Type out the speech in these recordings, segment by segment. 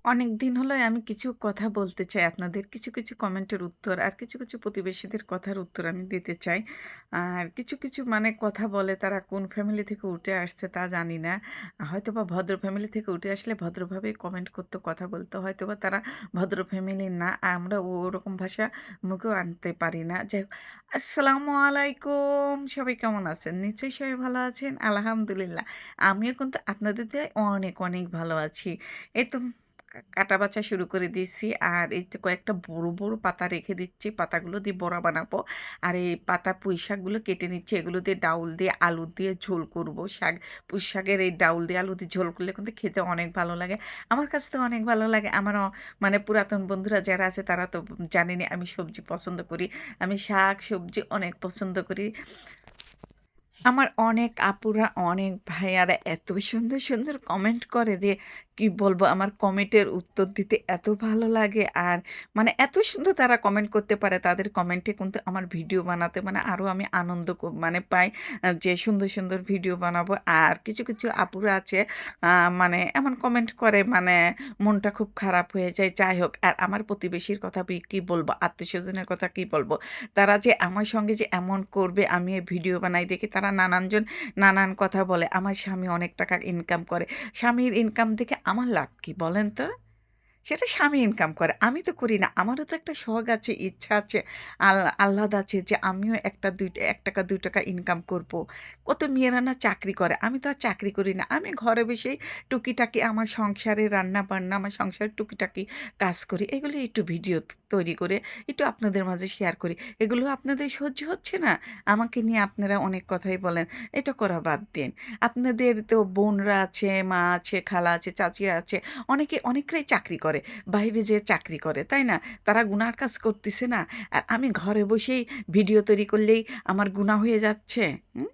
অনেক দিন হলো আমি কিছু কথা বলতে চাই আপনাদের। কিছু কমেন্টের উত্তর আর কিছু প্রতিবেশীদের কথার উত্তর আমি দিতে চাই। আর কিছু মানে কথা বলে তারা কোন ফ্যামিলি থেকে উঠে আসছে তা জানি না। হয়তোবা ভদ্র ফ্যামিলি থেকে উঠে আসলে ভদ্রভাবেই কমেন্ট করতো, কথা বলতো। হয়তোবা তারা ভদ্র ফ্যামিলি না। আমরা ওরকম ভাষা মুখেও আনতে পারি না। যাই হোক, আসসালামু আলাইকুম। সবাই কেমন আছেন? নিশ্চয়ই সবাই ভালো আছেন? আলহামদুলিল্লাহ। আমিও কিন্তু আপনাদের দোয়ায় অনেক ভালো আছি। এই তো কাটা বাছা শুরু করে দিয়েছি। আর এই যে কয়েকটা বড় পাতা রেখে দিচ্ছি। পাতাগুলো দিয়ে বড়া বানাবো। আর এই পাতা পুঁই শাকগুলো কেটে নিচ্ছি। এগুলো দিয়ে ডাউল দিয়ে আলু দিয়ে ঝোল করব। পুঁই শাকের এই ডাউল দিয়ে আলু দিয়ে ঝোল করলে কিন্তু খেতে অনেক ভালো লাগে। আমার কাছে তো অনেক ভালো লাগে। আমার মানে পুরাতন বন্ধুরা যারা আছে তারা তো জানেনই আমি সবজি পছন্দ করি। আমি শাক সবজি অনেক পছন্দ করি। আমার অনেক আপুরা, অনেক ভাইয়ারা এত সুন্দর কমেন্ট করে যে কি বলবো, আমার কমেন্টের উত্তর দিতে এত ভালো লাগে। আর মানে এত সুন্দর তারা কমেন্ট করতে পারে, তাদের কমেন্টে কিন্তু আমার ভিডিও বানাতে মানে আরও আমি আনন্দ মানে পাই, যে সুন্দর ভিডিও বানাবো। আর কিছু আপুরা আছে মানে এমন কমেন্ট করে মানে মনটা খুব খারাপ হয়ে যায়। যাই হোক, আর আমার প্রতিবেশীর কথা কি বলবো, আত্মীয়স্বজনের কথা কি বলবো, তারা যে আমার সঙ্গে যে এমন করবে আমি এই ভিডিও বানাই দেখে তারা নানানজন নানান কথা বলে। আমার স্বামী অনেক টাকা ইনকাম করে। স্বামীর ইনকাম থেকে আমার লাভ কি বলেন তো? সেটা স্বামী ইনকাম করে। আমি তো করি না। আমারও তো একটা শখ আছে, ইচ্ছা আছে, আহ্লাদ আছে যে আমিও একটা ৳১ ৳২ ইনকাম করব। কত মেয়েরা না চাকরি করে। আমি তো আর চাকরি করি না। আমি ঘরে বসেই টুকিটাকি আমার সংসারে রান্না-বান্না, আমার সংসারের টুকিটাকি কাজ করি। এগুলি একটু ভিডিও তৈরি করে একটু আপনাদের মাঝে শেয়ার করি। এগুলো আপনাদের সহ্য হচ্ছে না? আমাকে নিয়ে আপনারা অনেক কথাই বলেন। এটা করা বাদ দিন। আপনাদের তো বোনরা আছে, মা আছে, খালা আছে, চাচী আছে। অনেকরাই চাকরি করে। বাইরে যেয়ে চাকরি করে, তাই না? তারা গুনার কাজ করতেছে না? আর আমি ঘরে বসেই ভিডিও তৈরি করলেই আমার গুনাহ হয়ে যাচ্ছে? হুম?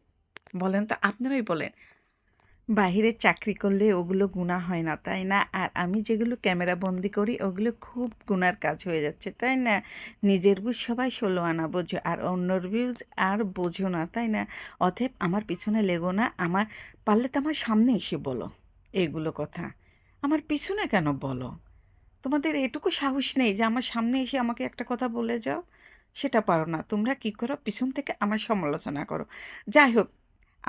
বলেন তো, আপনারাই বলেন। বাহিরে চাকরি করলে ওগুলো গুনাহ হয় না, তাই না? আর আমি যেগুলো ক্যামেরা বন্দি করি ওগুলো খুব গুনার কাজ হয়ে যাচ্ছে, তাই না? নিজের বুঝ সবাই ১৬ আনা বোঝো, আর অন্যর ভিউজ আর বোঝো না, তাই না? অতএব আমার পিছনে লেগো না। পারলে তো আমার সামনে এসে বলো এগুলো কথা। আমার পিছনে কেন বলো? তোমাদের এটুকু সাহস নেই যে আমার সামনে এসে আমাকে একটা কথা বলে যাও? সেটা পারো না। তোমরা কি করো? পিছন থেকে আমার সমালোচনা করো। যাই হোক,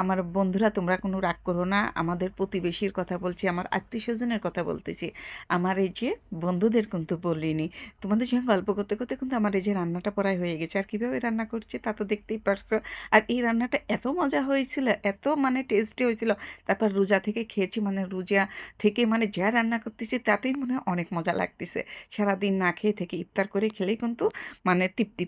আমার বন্ধুরা তোমরা কোনো রাগ করো না। আমাদের প্রতিবেশীর কথা বলছি, আমার আত্মীয়স্বজনের কথা বলতেছি। আমার এই যে বন্ধুদের কিন্তু বলিনি। তোমাদের সঙ্গে গল্প করতে কিন্তু আমার এই যে রান্নাটা প্রায় হয়ে গেছে। আর কীভাবে রান্না করছি তা তো দেখতেই পারছো। আর এই রান্নাটা এত মজা হয়েছিল, এত মানে টেস্টি হয়েছিল। তারপর রোজা থেকে খেয়েছি, মানে রোজা থেকে মানে যা রান্না করতেছি তাতেই মনে হয় অনেক মজা লাগতেছে। সারাদিন না খেয়ে থেকে ইফতার করে খেলেই কিন্তু মানে তৃপ্তি